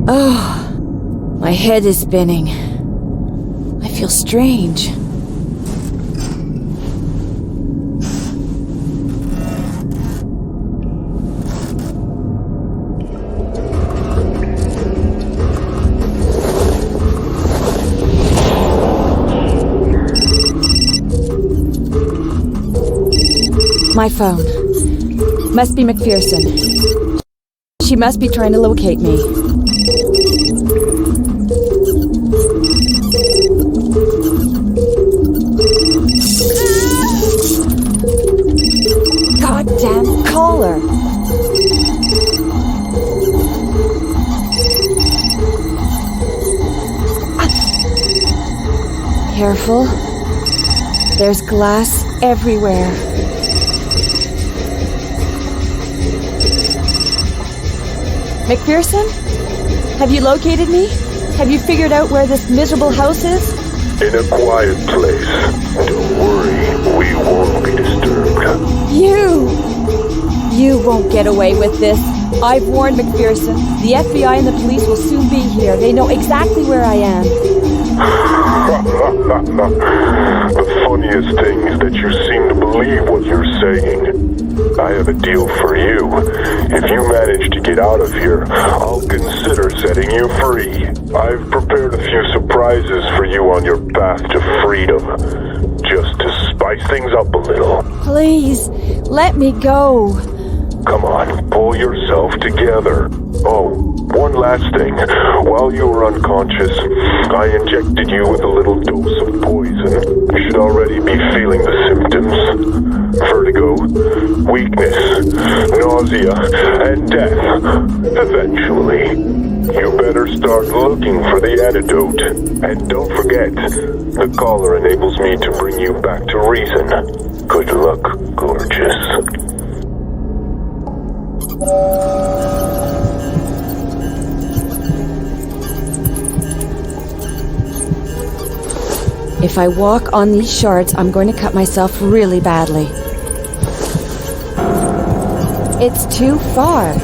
Oh, my head is spinning. I feel strange. My phone. Must be McPherson. She must be trying to locate me. Goddamn caller! Careful. There's glass everywhere. McPherson? Have you located me? Have you figured out where this miserable house is? In a quiet place. Don't worry, we won't be disturbed. You won't get away with this. I've warned McPherson. The FBI and the police will soon be here. They know exactly where I am. The funniest thing is that you seem to believe what you're saying. I have a deal for you. If you manage to get out of here, I'll consider setting you free. I've prepared a few surprises for you on your path to freedom, just to spice things up a little. Please, let me go. Come on, pull yourself together. Oh, one last thing. While you were unconscious, I injected you with a little dose of poison. You should already be feeling the symptoms. Vertigo, weakness, nausea, and death. Eventually. You better start looking for the antidote. And don't forget, the collar enables me to bring you back to reason. Good luck, gorgeous. If I walk on these shards, I'm going to cut myself really badly. It's too far.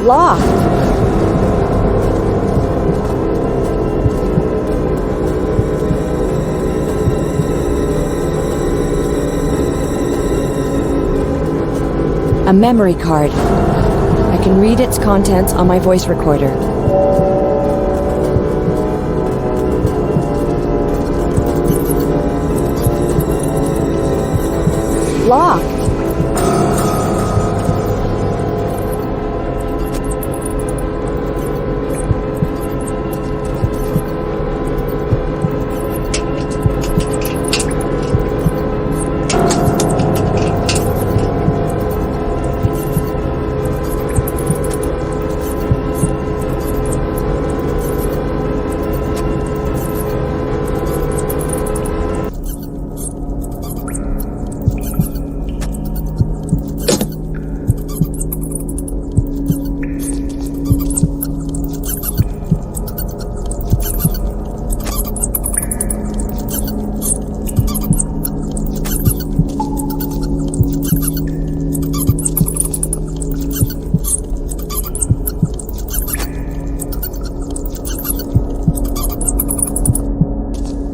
Locked. A memory card. I can read its contents on my voice recorder. Locked.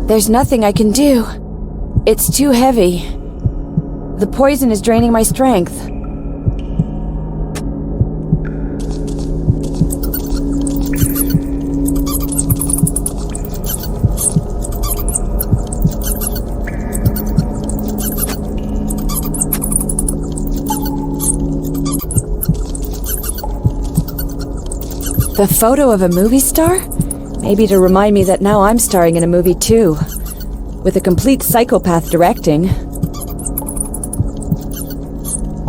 There's nothing I can do. It's too heavy. The poison is draining my strength. The photo of a movie star? Maybe to remind me that now I'm starring in a movie too, with a complete psychopath directing.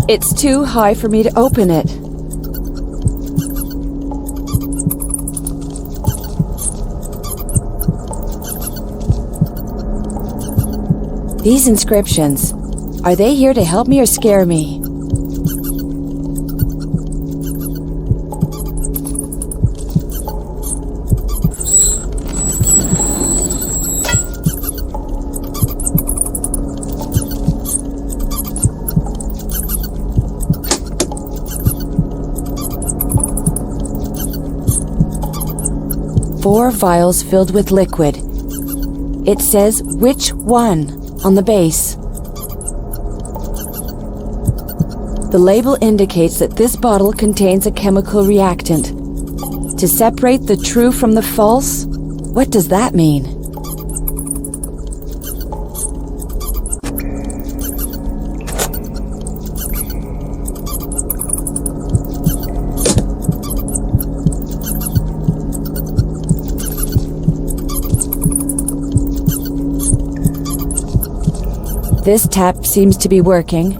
It's too high for me to open it. These inscriptions, are they here to help me or scare me? Four vials filled with liquid. It says which one on the base. The label indicates that this bottle contains a chemical reactant. To separate the true from the false? What does that mean? This tap seems to be working.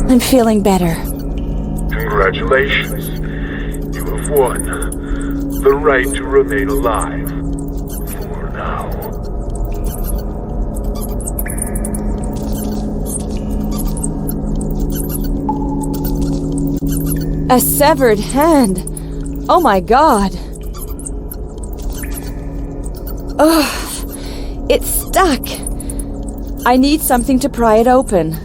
I'm feeling better. Congratulations. You have won the right to remain alive. For now. A severed hand. Oh my god. Ugh. It's stuck. I need something to pry it open.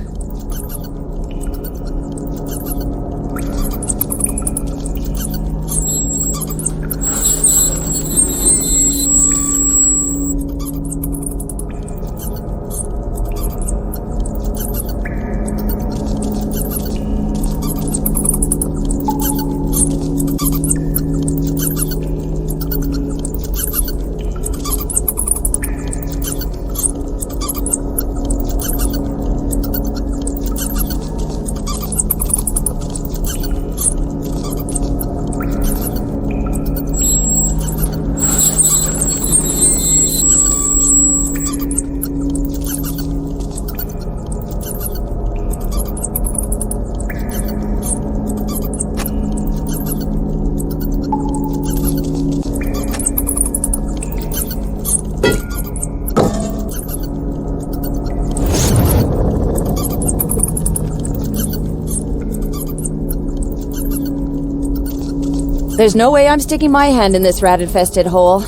There's no way I'm sticking my hand in this rat-infested hole.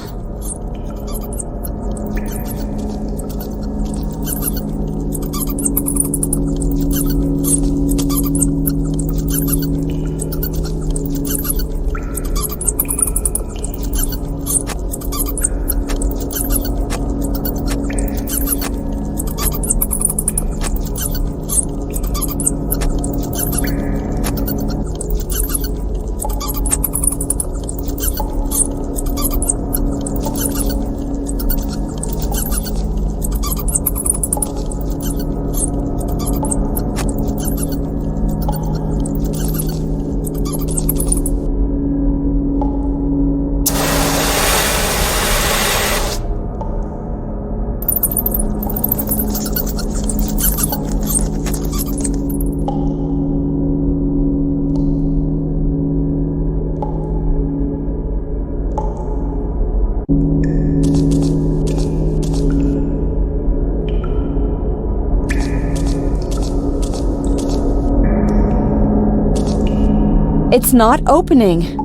It's not opening.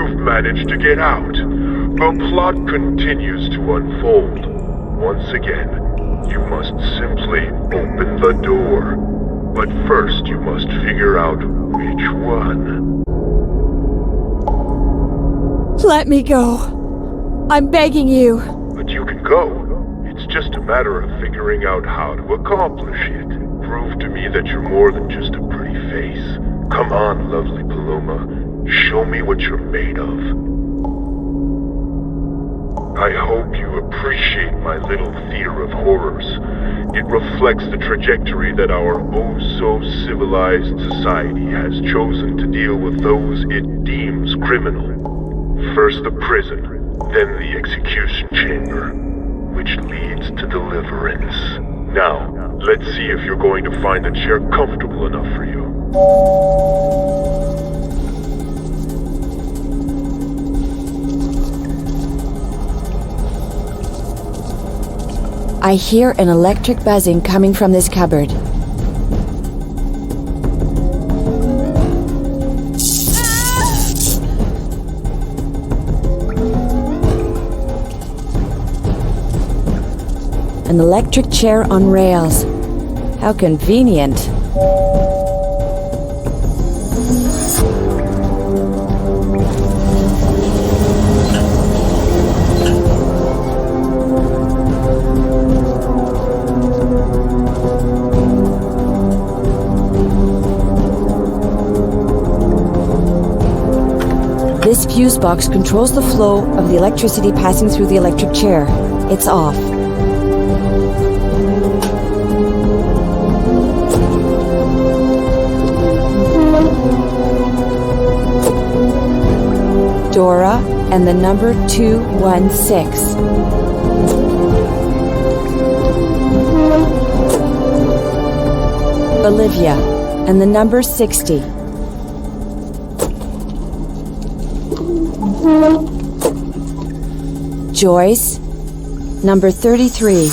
you've managed to get out. The plot continues to unfold. Once again, you must simply open the door. But first you must figure out which one. Let me go. I'm begging you. But you can go. It's just a matter of figuring out how to accomplish it. Prove to me that you're more than just a pretty face. Come on, lovely Paloma. Show me what you're made of. I hope you appreciate my little theater of horrors. It reflects the trajectory that our oh-so-civilized society has chosen to deal with those it deems criminal. First the prison, then the execution chamber, which leads to deliverance. Now, let's see if you're going to find the chair comfortable enough for you. I hear an electric buzzing coming from this cupboard. An electric chair on rails. How convenient. This fuse box controls the flow of the electricity passing through the electric chair. It's off. Dora and the number 216. Olivia and the number 60. Joyce, number 33.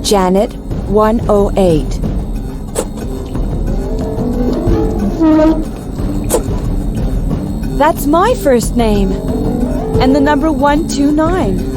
Janet, 108. That's my first name. And the number 129.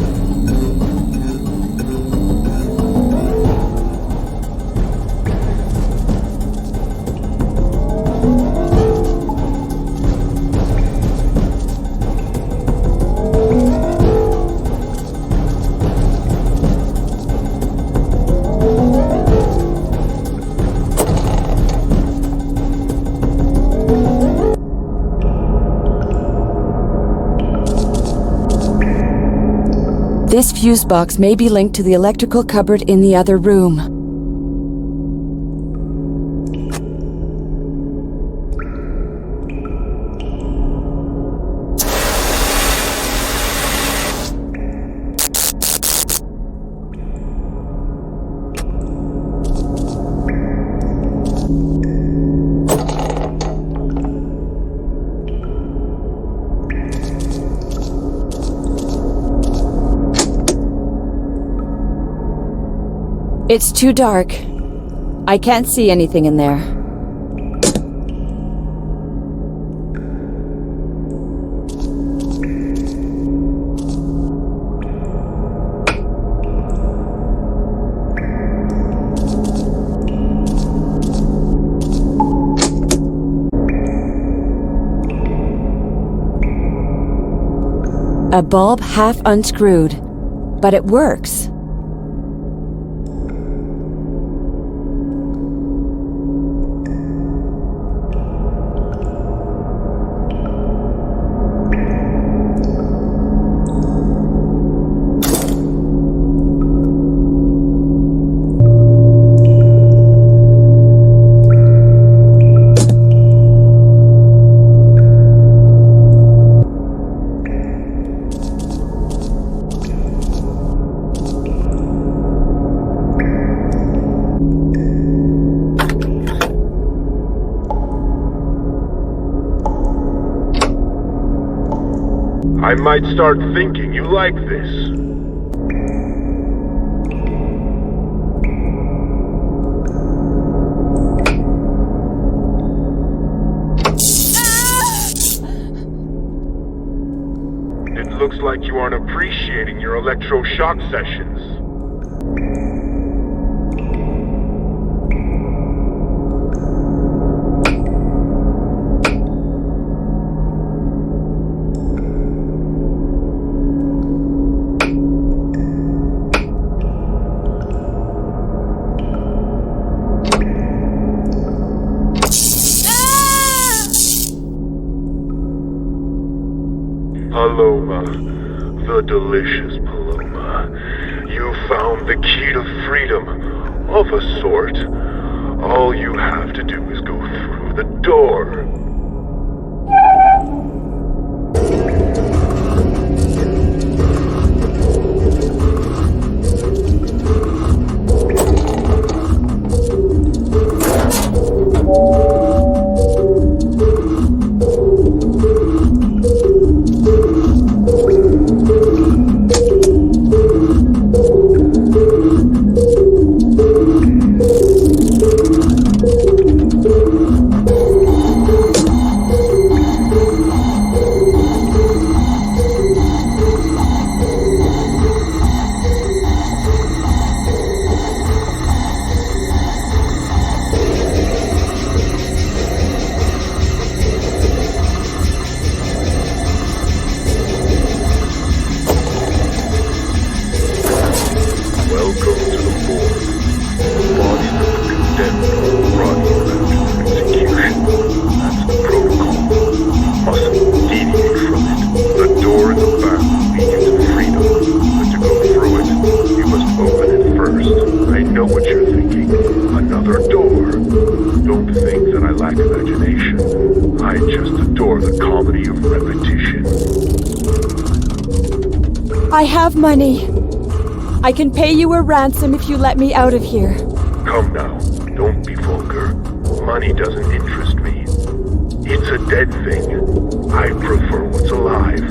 This fuse box may be linked to the electrical cupboard in the other room. It's too dark. I can't see anything in there. A bulb half unscrewed, but it works. I might start thinking you like this. like you aren't appreciating your electroshock sessions. Paloma, the delicious Paloma. You found the key to freedom, of a sort. All you have to do is go through the door. I have money. I can pay you a ransom if you let me out of here. Come now, don't be vulgar. Money doesn't interest me. It's a dead thing. I prefer what's alive.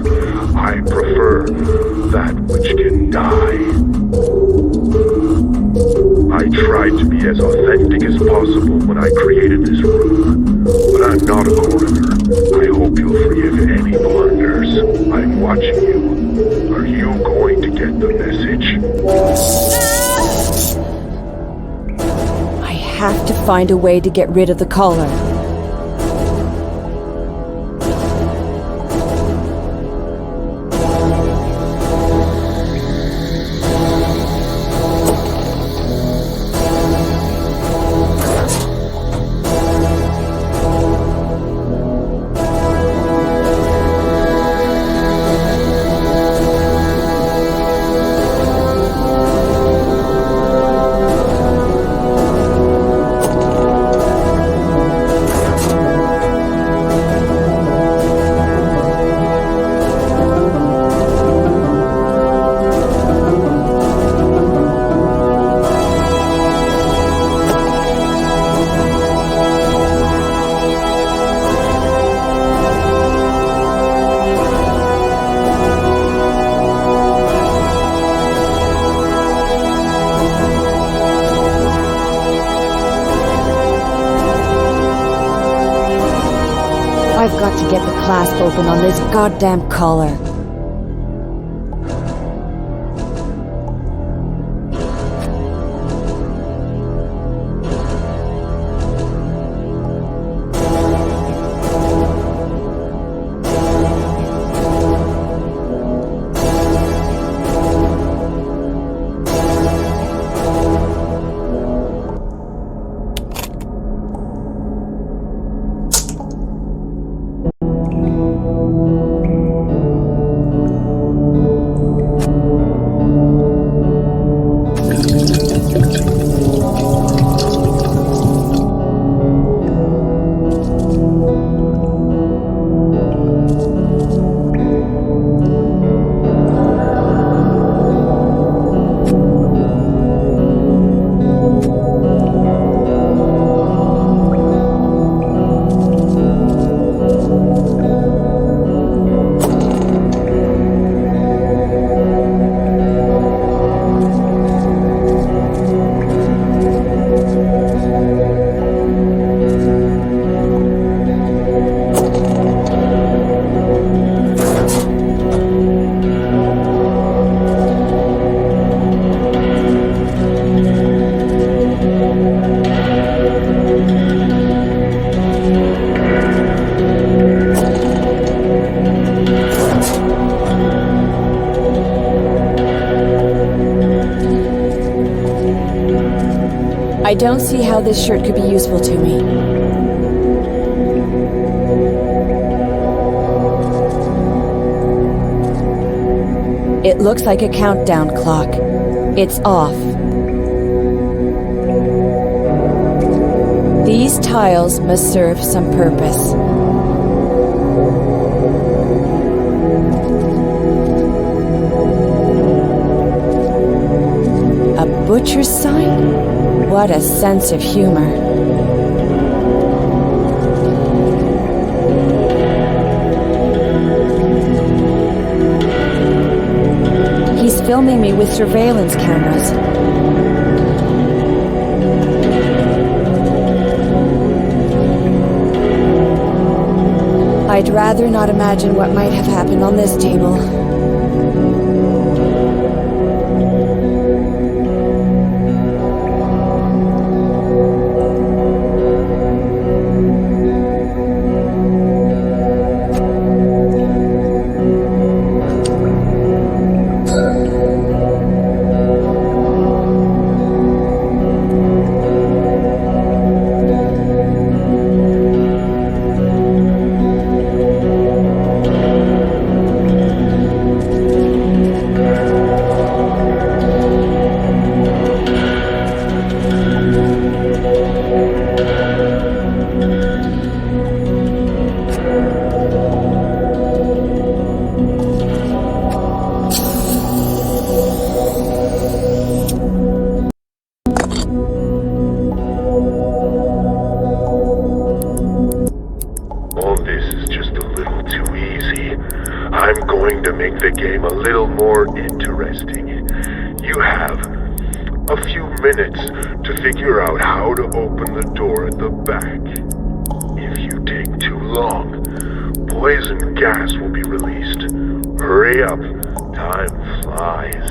I prefer that which can die. I tried to be as authentic as possible when I created this room, but I'm not a coroner. I hope you'll forgive any blunders. I'm watching you. Are you going to get the message? I have to find a way to get rid of the collar. I've got to get the clasp open on this goddamn collar. I don't see how this shirt could be useful to me. It looks like a countdown clock. It's off. These tiles must serve some purpose. A butcher's sign? What a sense of humor. He's filming me with surveillance cameras. I'd rather not imagine what might have happened on this table. I'm going to make the game a little more interesting. You have a few minutes to figure out how to open the door at the back. If you take too long, poison gas will be released. Hurry up, time flies.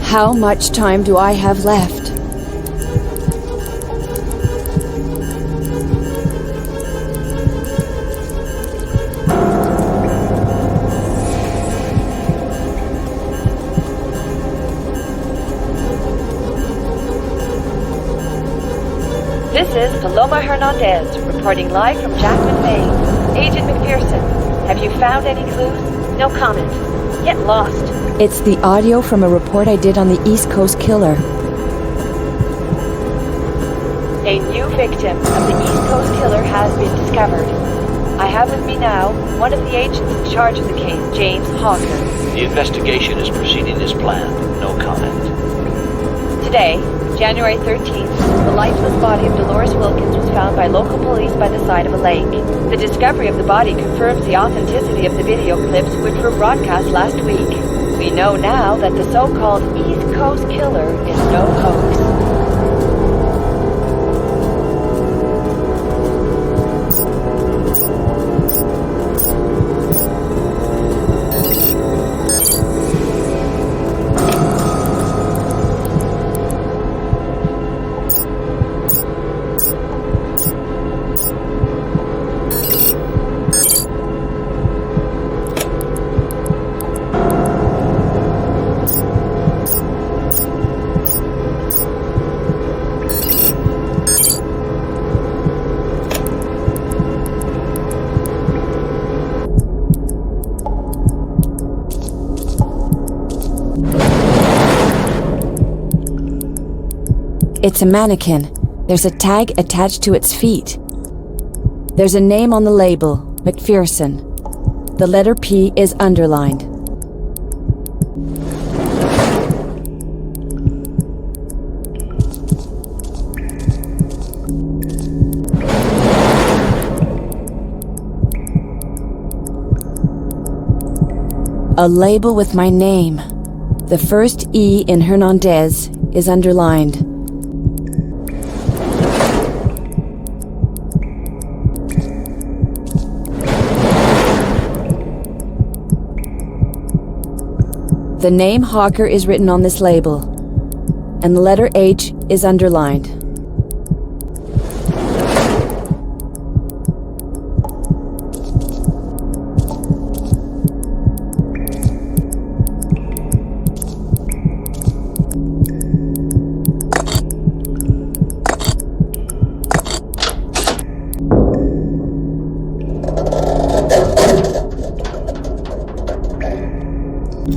How much time do I have left? This is Paloma Hernandez, reporting live from Jackman, Maine. Agent McPherson, have you found any clues? No comment. Get lost. It's the audio from a report I did on the East Coast killer. A new victim of the East Coast killer has been discovered. I have with me now one of the agents in charge of the case, James Hawker. The investigation is proceeding as planned. No comment. Today, January 13th, the lifeless body of Dolores Wilkins was found by local police by the side of a lake. The discovery of the body confirms the authenticity of the video clips which were broadcast last week. We know now that the so-called East Coast killer is no hoax. It's a mannequin. There's a tag attached to its feet. There's a name on the label, McPherson. The letter P is underlined. A label with my name. The first E in Hernandez is underlined. The name Hawker is written on this label, and the letter H is underlined. The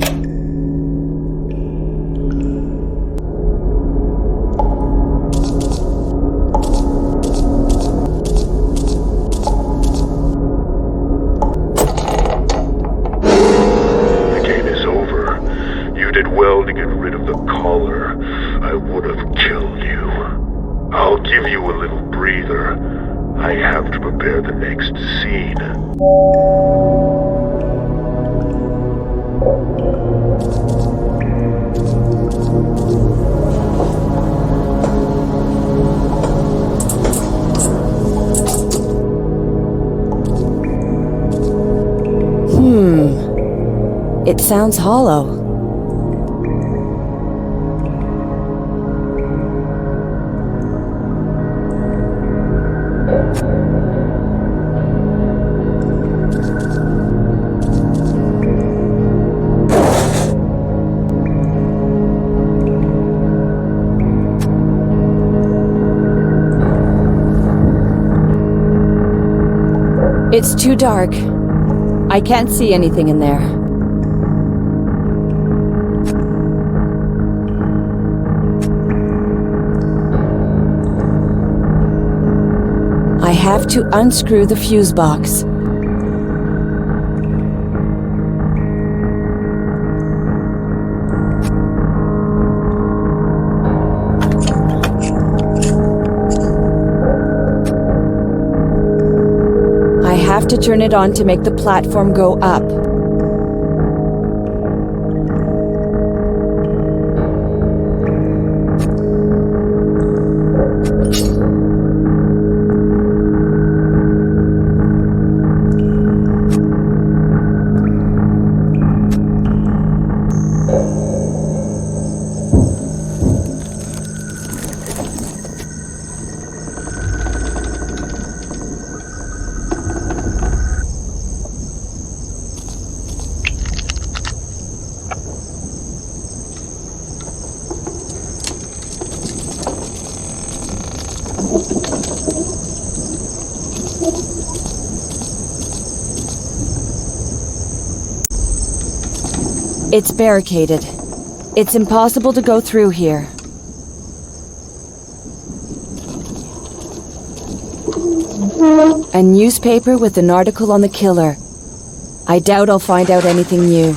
game is over. You did well to get rid of the collar. I would have killed you. I'll give you a little breather. I have to prepare the next scene. It sounds hollow. It's too dark. I can't see anything in there. I have to unscrew the fuse box. I have to turn it on to make the platform go up. It's barricaded. It's impossible to go through here. A newspaper with an article on the killer. I doubt I'll find out anything new.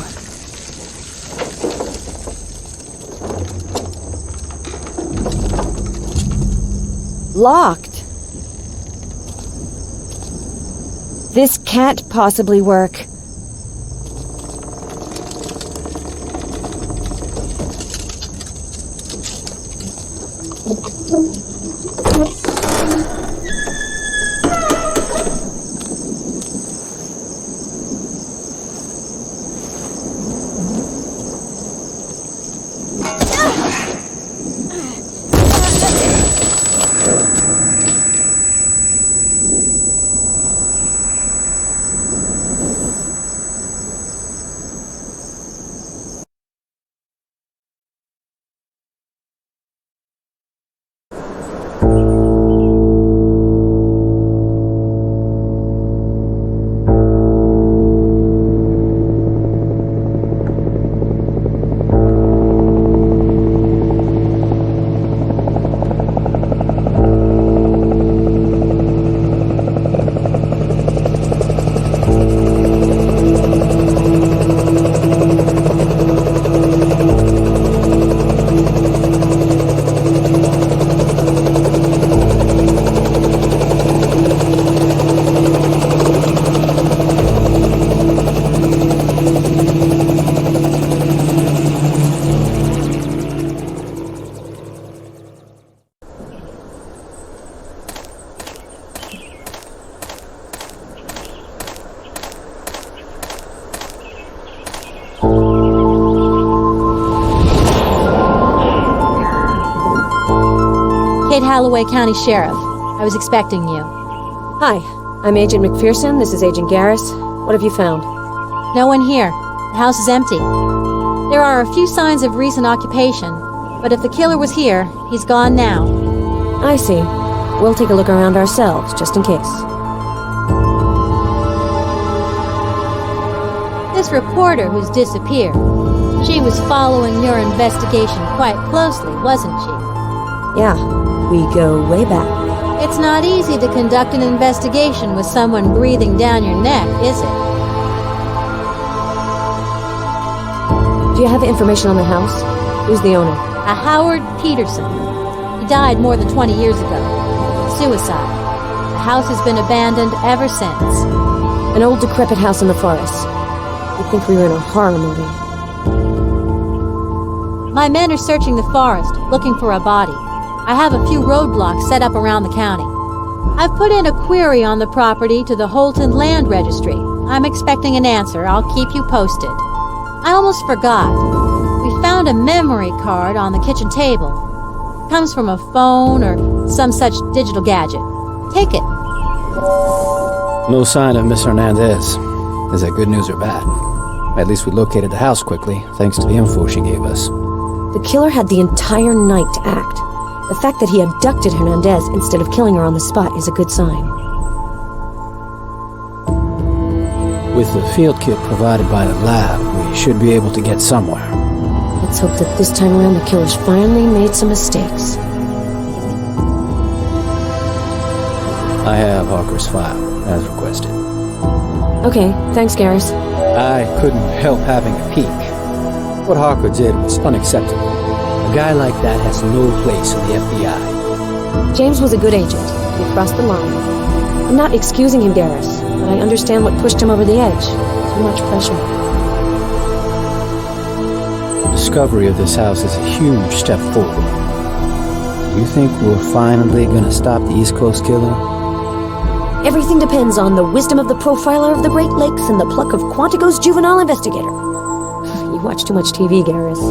Locked. This can't possibly work. Holloway County Sheriff. I was expecting you. Hi, I'm Agent McPherson. This is Agent Garris. What have you found? No one here. The house is empty. There are a few signs of recent occupation, but if the killer was here, he's gone now. I see. We'll take a look around ourselves, just in case. famous reporter who's disappeared. She was following your investigation quite closely, wasn't she? Yeah, we go way back. It's not easy to conduct an investigation with someone breathing down your neck, is it? Do you have information on the house? Who's the owner? A Howard Peterson. He died more than 20 years ago. Suicide. The house has been abandoned ever since. An old decrepit house in the forest. You'd think we were in a horror movie. My men are searching the forest, looking for a body. I have a few roadblocks set up around the county. I've put in a query on the property to the Holton Land Registry. I'm expecting an answer. I'll keep you posted. I almost forgot. We found a memory card on the kitchen table. Comes from a phone or some such digital gadget. Take it. No sign of Miss Hernandez. Is that good news or bad? At least we located the house quickly, thanks to the info she gave us. The killer had the entire night to act. The fact that he abducted Hernandez instead of killing her on the spot is a good sign. With the field kit provided by the lab, we should be able to get somewhere. Let's hope that this time around the killer's finally made some mistakes. I have Hawker's file, as requested. Okay, thanks, Garrus. I couldn't help having a peek. What Hawker did was unacceptable. A guy like that has no place in the FBI. James was a good agent. He crossed the line. I'm not excusing him, Garrus, but I understand what pushed him over the edge. Too much pressure. The discovery of this house is a huge step forward. You think we're finally gonna stop the East Coast killer? Everything depends on the wisdom of the profiler of the Great Lakes and the pluck of Quantico's juvenile investigator. You watch too much TV, Garrus.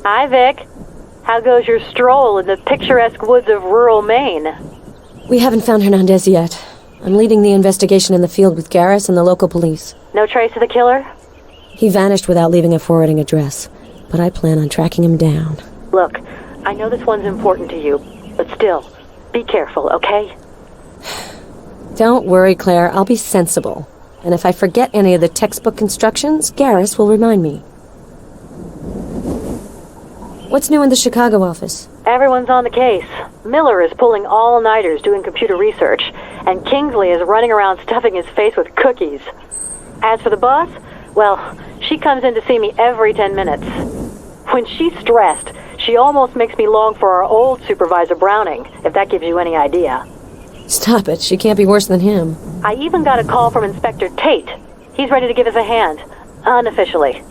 Hi, Vic. How goes your stroll in the picturesque woods of rural Maine? We haven't found Hernandez yet. I'm leading the investigation in the field with Garrus and the local police. No trace of the killer? He vanished without leaving a forwarding address, but I plan on tracking him down. Look, I know this one's important to you, but still, be careful, okay? Don't worry, Claire. I'll be sensible. And if I forget any of the textbook instructions, Garrus will remind me. What's new in the Chicago office? Everyone's on the case. Miller is pulling all-nighters doing computer research, and Kingsley is running around stuffing his face with cookies. As for the boss, well, she comes in to see me every 10 minutes. When she's stressed, she almost makes me long for our old supervisor Browning, if that gives you any idea. Stop it. She can't be worse than him. I even got a call from Inspector Tate. He's ready to give us a hand, unofficially.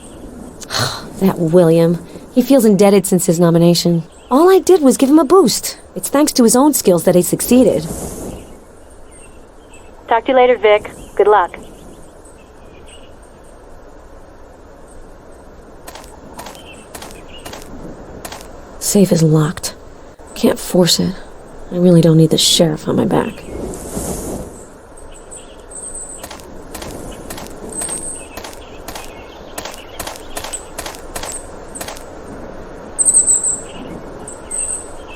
That William. He feels indebted since his nomination. All I did was give him a boost. It's thanks to his own skills that he succeeded. Talk to you later, Vic. Good luck. Safe is locked. Can't force it. I really don't need the sheriff on my back.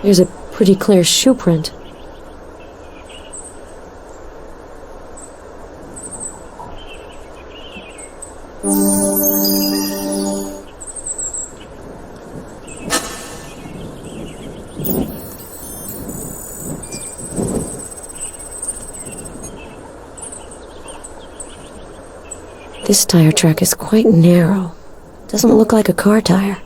There's a pretty clear shoe print. This tire track is quite narrow. Doesn't look like a car tire.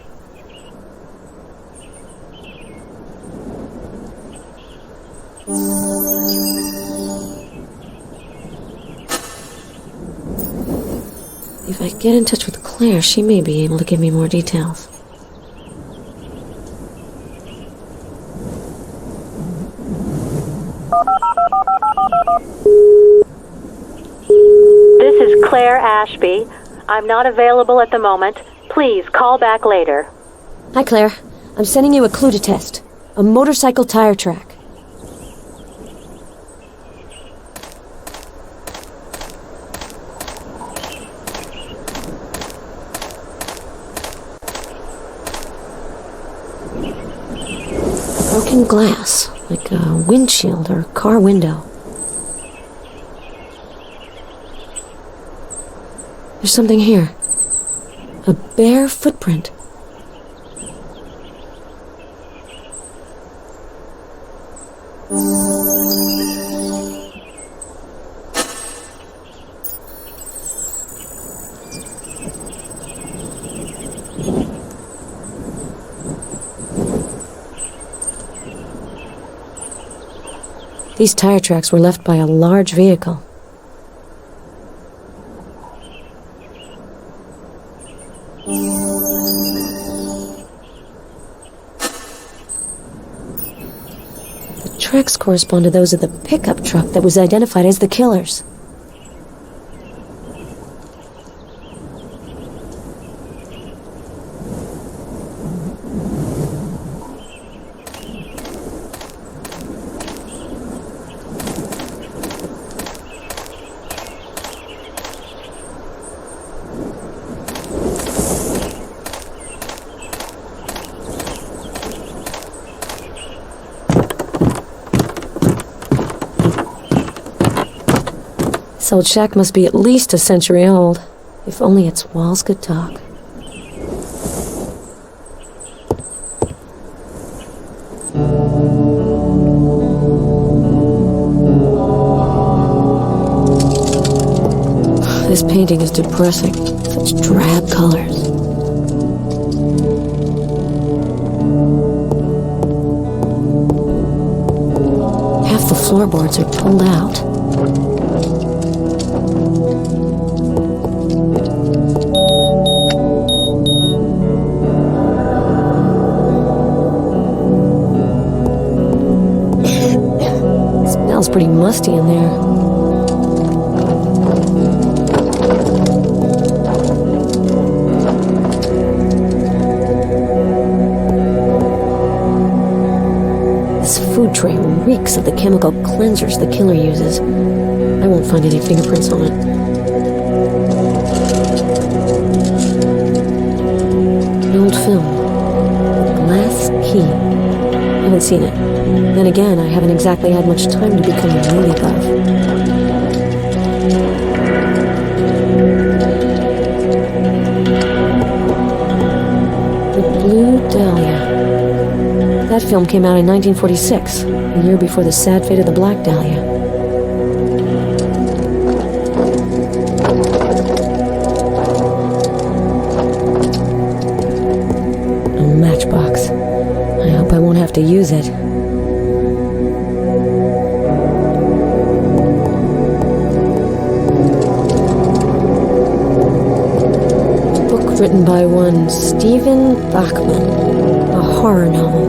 If I get in touch with Claire, she may be able to give me more details. This is Claire Ashby. I'm not available at the moment. Please call back later. Hi, Claire. I'm sending you a clue to test. A motorcycle tire track. broken glass, like a windshield or car window. There's something here. A bare footprint. These tire tracks were left by a large vehicle. The tracks correspond to those of the pickup truck that was identified as the killer's. This old shack must be at least a century old. If only its walls could talk. This painting is depressing. Such drab colors. Half the floorboards are pulled out. Smells pretty musty in there. This food tray reeks of the chemical cleansers the killer uses. I won't find any fingerprints on it. An old film. Glass Key. I haven't seen it. Then again, I haven't exactly had much time to become a movie buff. The Blue Dahlia. That film came out in 1946, a year before the sad fate of the Black Dahlia. A matchbox. I hope I won't have to use it. A book written by one Stephen Bachman, a horror novel.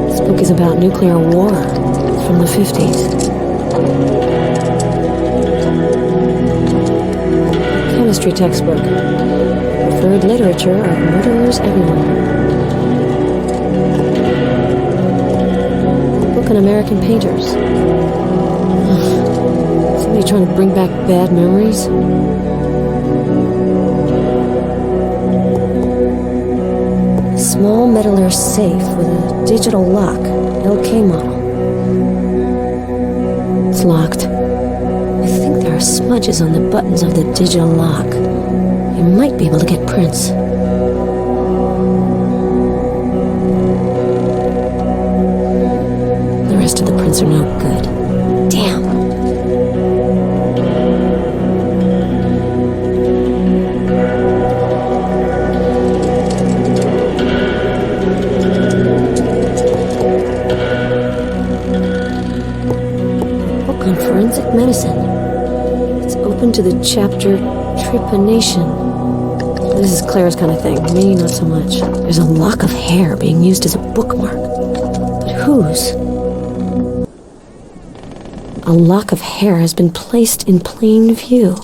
This book is about nuclear war from the 50s. Chemistry textbook. Preferred literature of murderers everywhere. Book on American painters. Somebody trying to bring back bad memories? A small metallic safe with a digital lock, LK model. It's locked. I think there are smudges on the buttons of the digital lock. You might be able to get prints. The rest of the prints are no good. Damn. A book on forensic medicine. It's open to the chapter Trepanation. This is Claire's kind of thing. Me, not so much. There's a lock of hair being used as a bookmark. But whose? A lock of hair has been placed in plain view.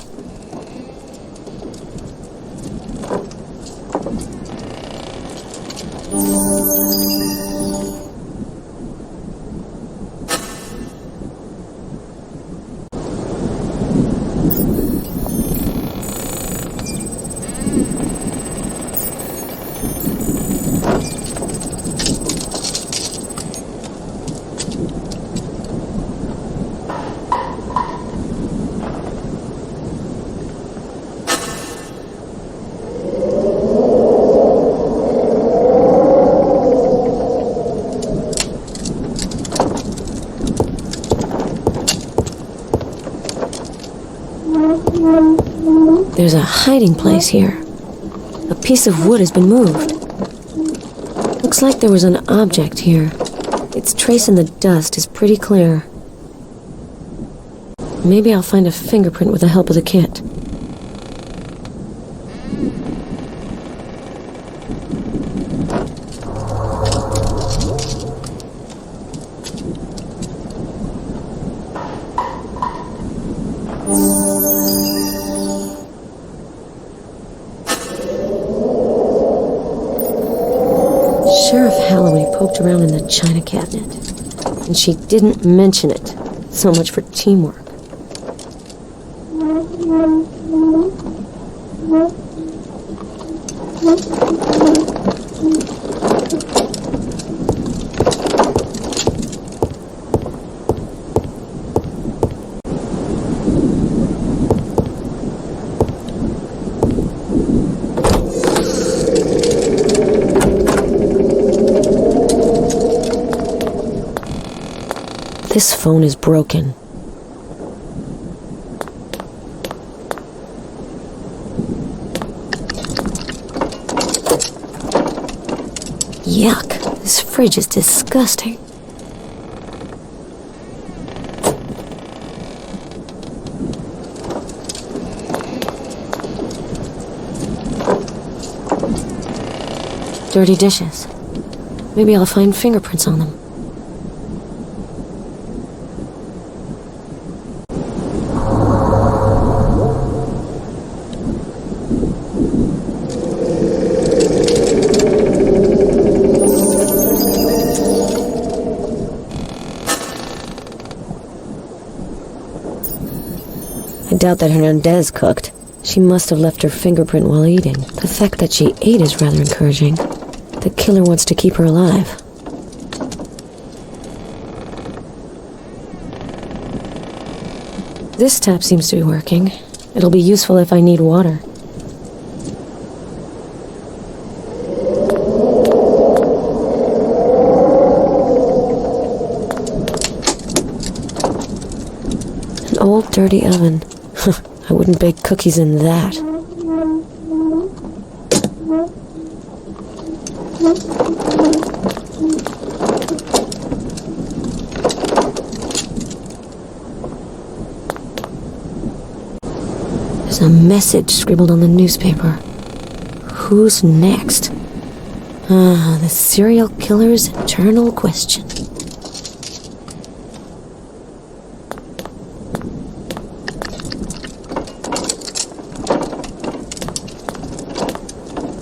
There's a hiding place here. A piece of wood has been moved. Looks like there was an object here. Its trace in the dust is pretty clear. Maybe I'll find a fingerprint with the help of the kit. Sheriff Holloway poked around in the china cabinet, and she didn't mention it. So much for teamwork. This phone is broken. Yuck, this fridge is disgusting. Dirty dishes. Maybe I'll find fingerprints on them. I doubt that Hernandez cooked. She must have left her fingerprint while eating. The fact that she ate is rather encouraging. The killer wants to keep her alive. This tap seems to be working. It'll be useful if I need water. An old dirty oven. I wouldn't bake cookies in that. There's a message scribbled on the newspaper. Who's next? Ah, the serial killer's eternal question.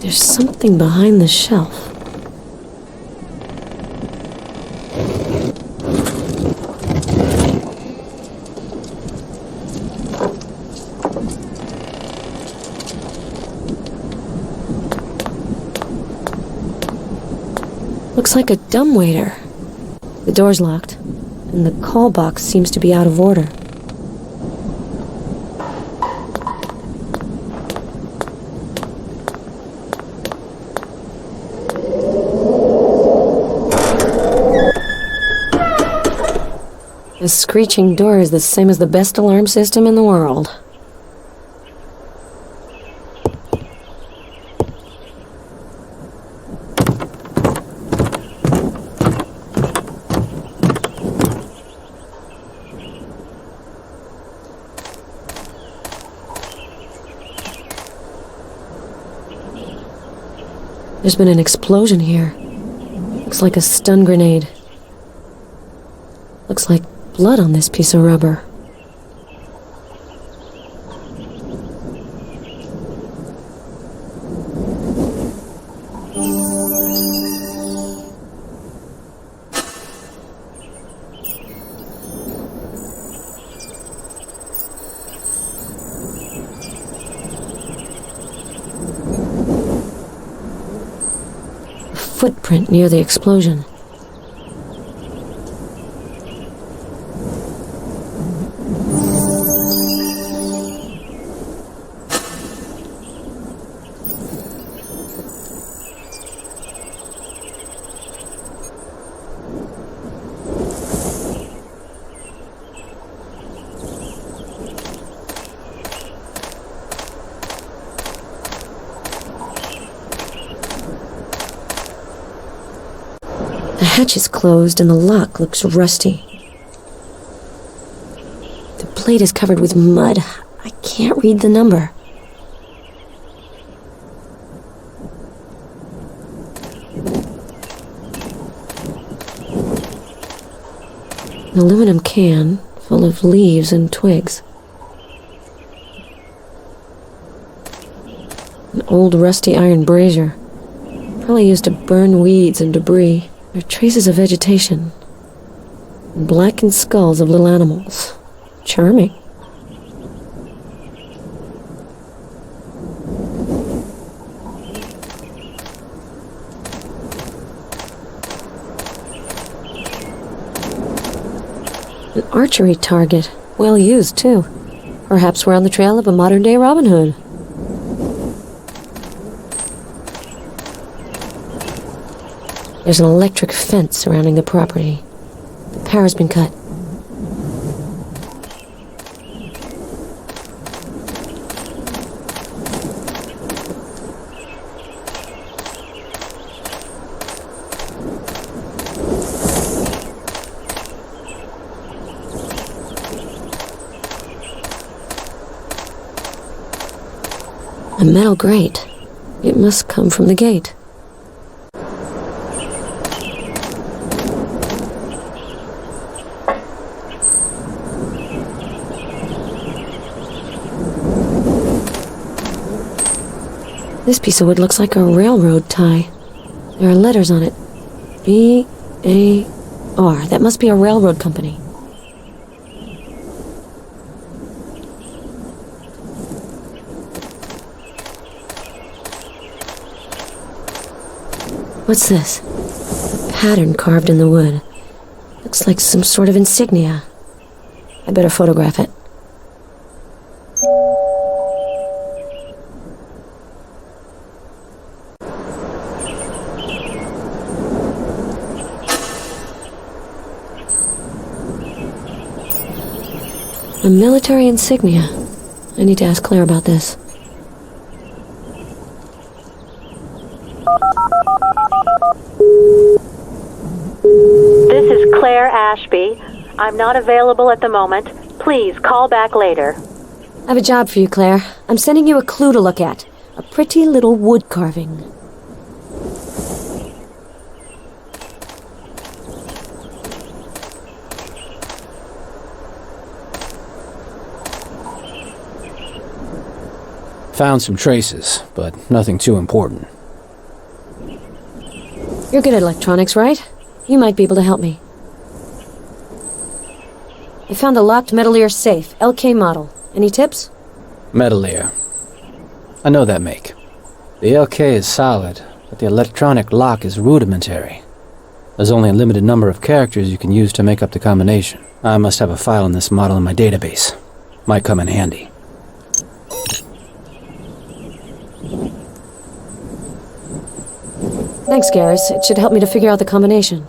There's something behind the shelf. Looks like a dumbwaiter. The door's locked, and the call box seems to be out of order. The screeching door is the same as the best alarm system in the world. There's been an explosion here. Looks like a stun grenade. Looks like blood on this piece of rubber. A footprint near the explosion. latch is closed and the lock looks rusty. The plate is covered with mud. I can't read the number. An aluminum can full of leaves and twigs. An old rusty iron brazier. Probably used to burn weeds and debris. There are traces of vegetation. And blackened skulls of little animals. Charming. An archery target. Well used, too. Perhaps we're on the trail of a modern-day Robin Hood. There's an electric fence surrounding the property. The power's been cut. A metal grate. It must come from the gate. This piece of wood looks like a railroad tie. There are letters on it. B-A-R. That must be a railroad company. What's this? A pattern carved in the wood. Looks like some sort of insignia. I better photograph it. A military insignia. I need to ask Claire about this. This is Claire Ashby. I'm not available at the moment. Please call back later. I have a job for you, Claire. I'm sending you a clue to look at. A pretty little wood carving. Found some traces, but nothing too important. You're good at electronics, right? You might be able to help me. I found a locked Metalier safe, LK model. Any tips? Metalier. I know that make. The LK is solid, but the electronic lock is rudimentary. There's only a limited number of characters you can use to make up the combination. I must have a file on this model in my database. Might come in handy. Thanks, Garrus. It should help me to figure out the combination.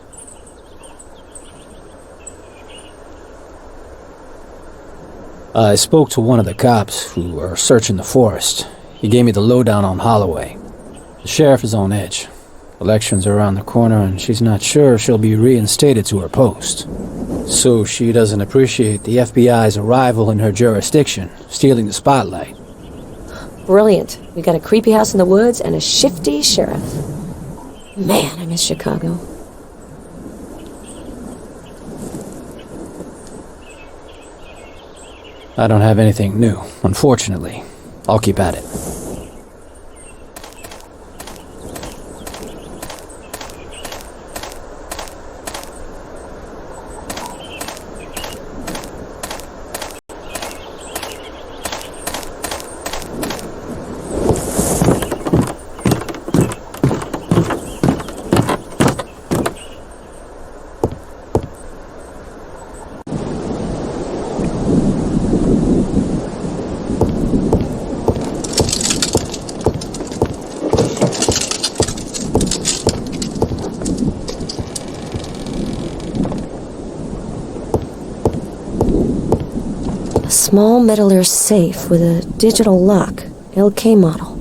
I spoke to one of the cops who were searching the forest. He gave me the lowdown on Holloway. The sheriff is on edge. Elections are around the corner and she's not sure she'll be reinstated to her post. So she doesn't appreciate the FBI's arrival in her jurisdiction, stealing the spotlight. Brilliant. We got a creepy house in the woods and a shifty sheriff. Man, I miss Chicago. I don't have anything new, unfortunately. I'll keep at it. Small Metalier safe with a digital lock, LK model.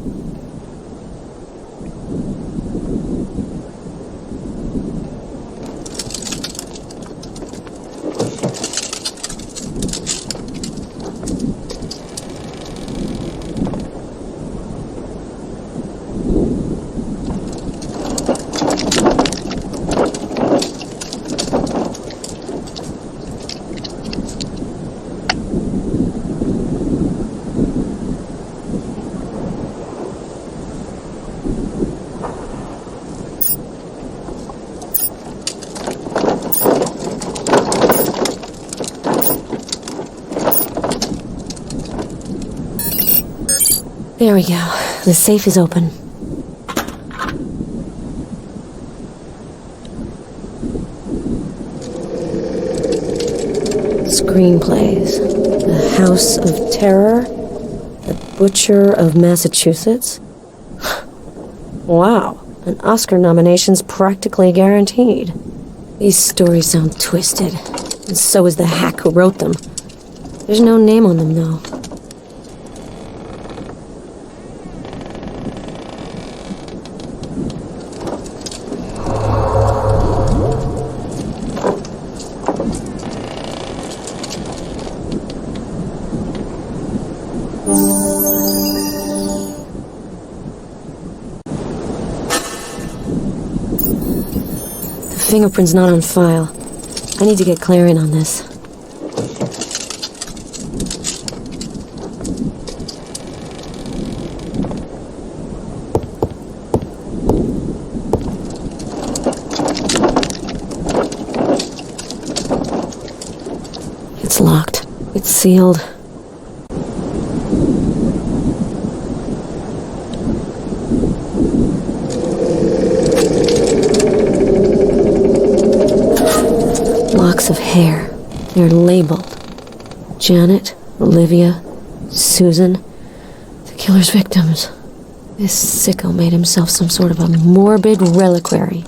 There we go. The safe is open. Screenplays. The House of Terror. The Butcher of Massachusetts. Wow. An Oscar nomination's practically guaranteed. These stories sound twisted. And so is the hack who wrote them. There's no name on them, though. Fingerprint's not on file. I need to get Claire in on this. It's locked. It's sealed. Locks of hair. They're labeled. Janet, Olivia, Susan. The killer's victims. This sicko made himself some sort of a morbid reliquary.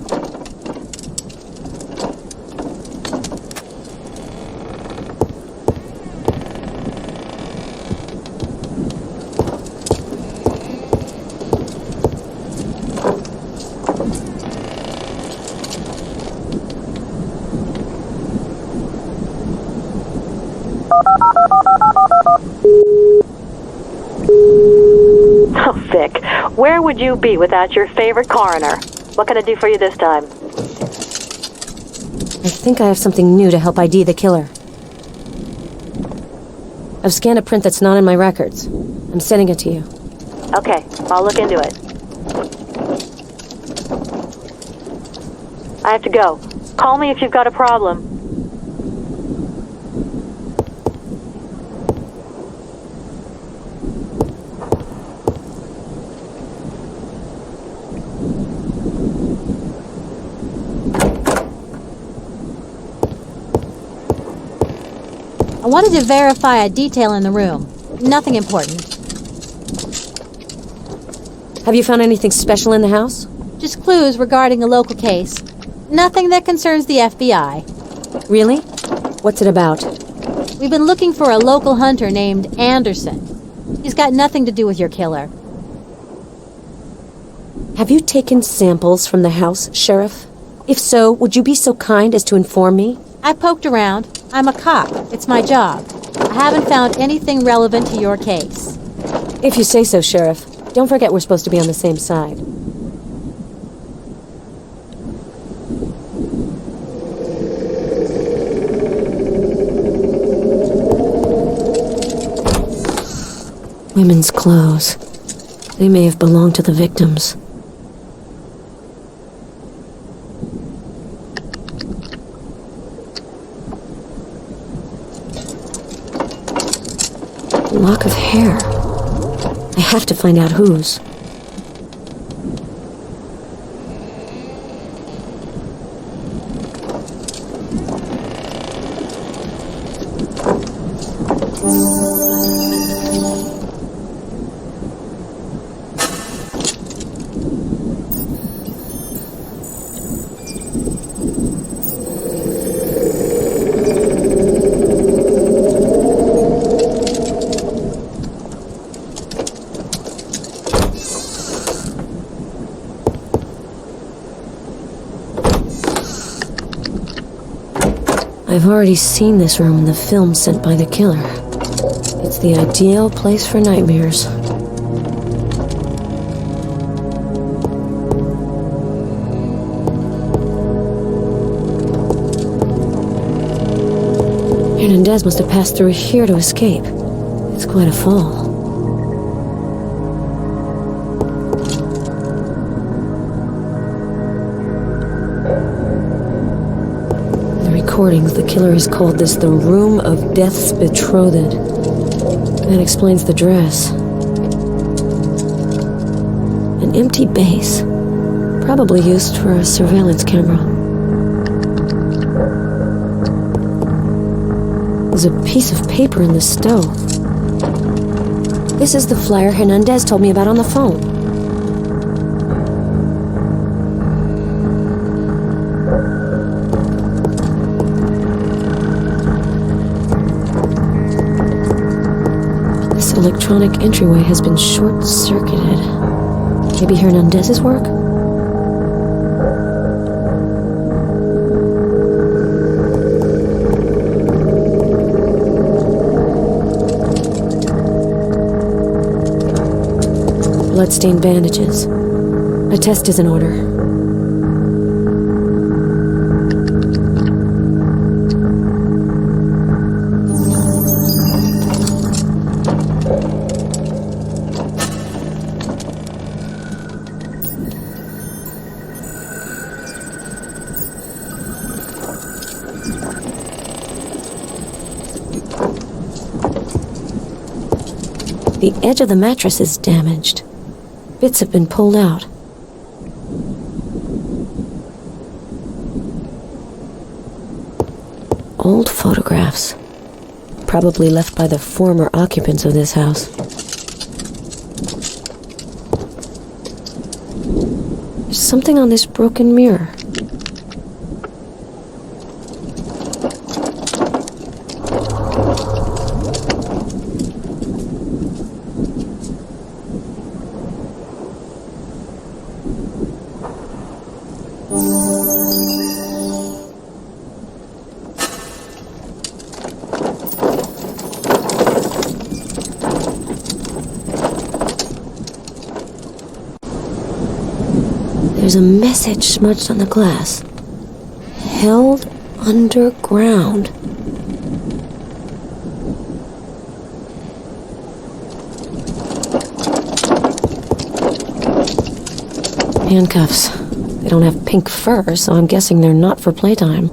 Oh, Vic, where would you be without your favorite coroner? What can I do for you this time? I think I have something new to help ID the killer. I've scanned a print that's not in my records. I'm sending it to you. Okay, I'll look into it. I have to go. Call me if you've got a problem. I wanted to verify a detail in the room. Nothing important. Have you found anything special in the house? Just clues regarding a local case. Nothing that concerns the FBI. Really? What's it about? We've been looking for a local hunter named Anderson. He's got nothing to do with your killer. Have you taken samples from the house, Sheriff? If so, would you be so kind as to inform me? I poked around. I'm a cop. It's my job. I haven't found anything relevant to your case. If you say so, Sheriff. Don't forget we're supposed to be on the same side. Women's clothes. They may have belonged to the victims. Lock of hair. I have to find out whose. I've already seen this room in the film sent by the killer. It's the ideal place for nightmares. Hernandez must have passed through here to escape. It's quite a fall. Recordings, the killer has called this the Room of Death's Betrothed. That explains the dress. empty base. Probably used for a surveillance camera. There's a piece of paper in the stove. This is the flyer Hernandez told me about on the phone. This electronic entryway has been short-circuited. Maybe Hernandez's work? Bloodstained bandages. A test is in order. The edge of the mattress is damaged. Bits have been pulled out. Old photographs. Probably left by the former occupants of this house. There's something on this broken mirror. There's a message smudged on the glass. Held underground. Handcuffs. They don't have pink fur, so I'm guessing they're not for playtime.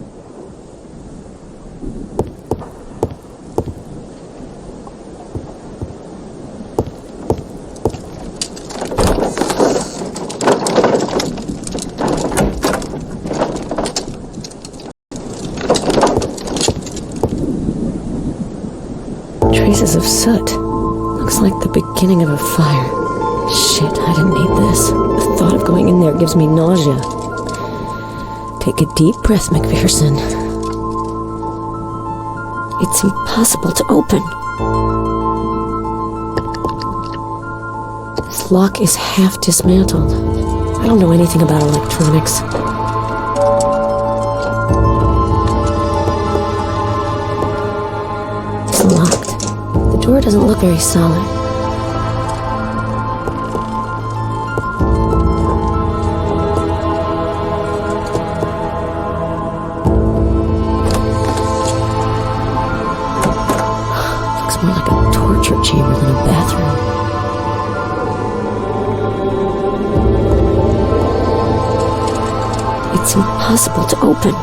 Traces of soot. Looks like the beginning of a fire. Shit, I didn't need this. The thought of going in there gives me nausea. Take a deep breath, McPherson. It's impossible to open. This lock is half dismantled. I don't know anything about electronics. It's locked. The door doesn't look very solid. Looks more like a torture chamber than a bathroom. It's impossible to open.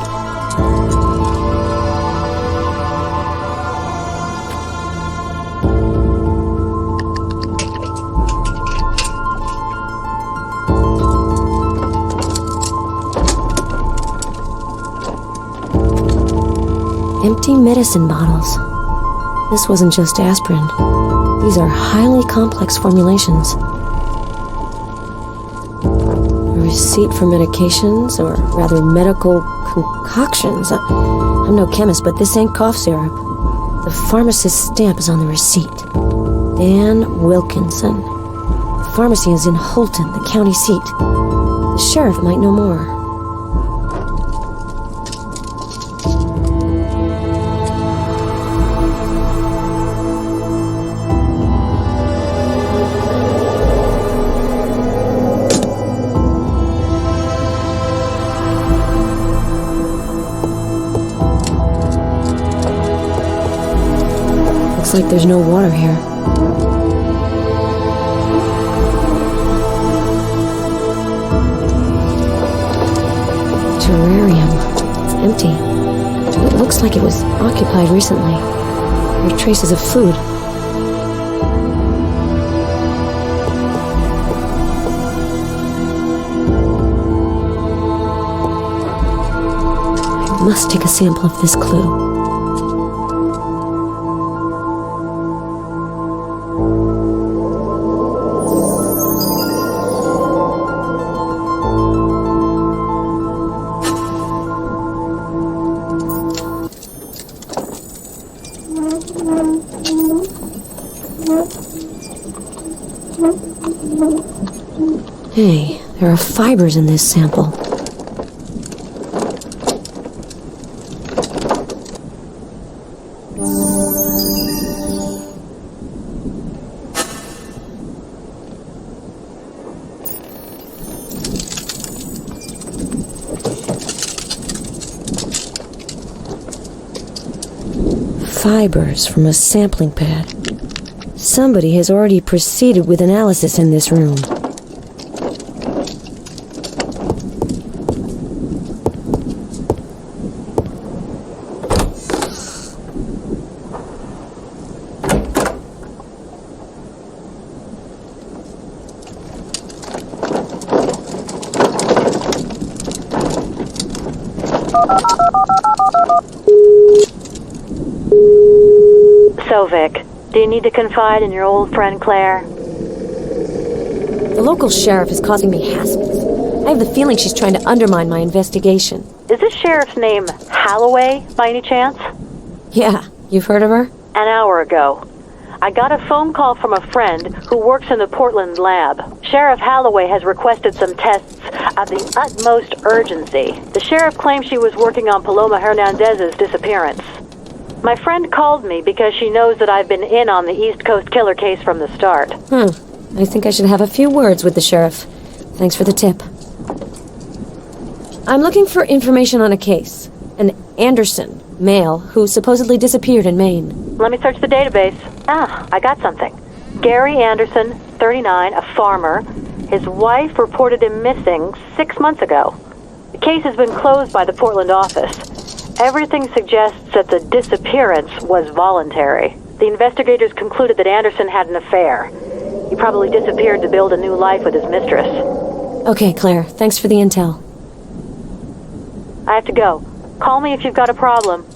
Empty medicine bottles. This wasn't just aspirin. These are highly complex formulations. A receipt for medications, or rather medical concoctions. I'm no chemist, but this ain't cough syrup. The pharmacist's stamp is on the receipt. Dan Wilkinson. The pharmacy is in Holton, the county seat. The sheriff might know more. Looks like there's no water here. Terrarium. It's empty. It looks like it was occupied recently. There are traces of food. Must take a sample of this clue. Hey, there are fibers in this sample. Fibers from a sampling pad. Somebody has already proceeded with analysis in this room. So, Vic, do you need to confide in your old friend Claire? The local sheriff is causing me hassles. I have the feeling she's trying to undermine my investigation. Is this sheriff's name Holloway, by any chance? Yeah, you've heard of her? An hour ago. I got a phone call from a friend who works in the Portland lab. Sheriff Holloway has requested some tests of the utmost urgency. The sheriff claims she was working on Paloma Hernandez's disappearance. My friend called me because she knows that I've been in on the East Coast killer case from the start. I think I should have a few words with the sheriff. Thanks for the tip. I'm looking for information on a case. An Anderson, male, who supposedly disappeared in Maine. Let me search the database. I got something. Gary Anderson, 39, a farmer. His wife reported him missing 6 months ago. The case has been closed by the Portland office. Everything suggests that the disappearance was voluntary. The investigators concluded that Anderson had an affair. He probably disappeared to build a new life with his mistress. Okay, Claire. Thanks for the intel. I have to go. Call me if you've got a problem.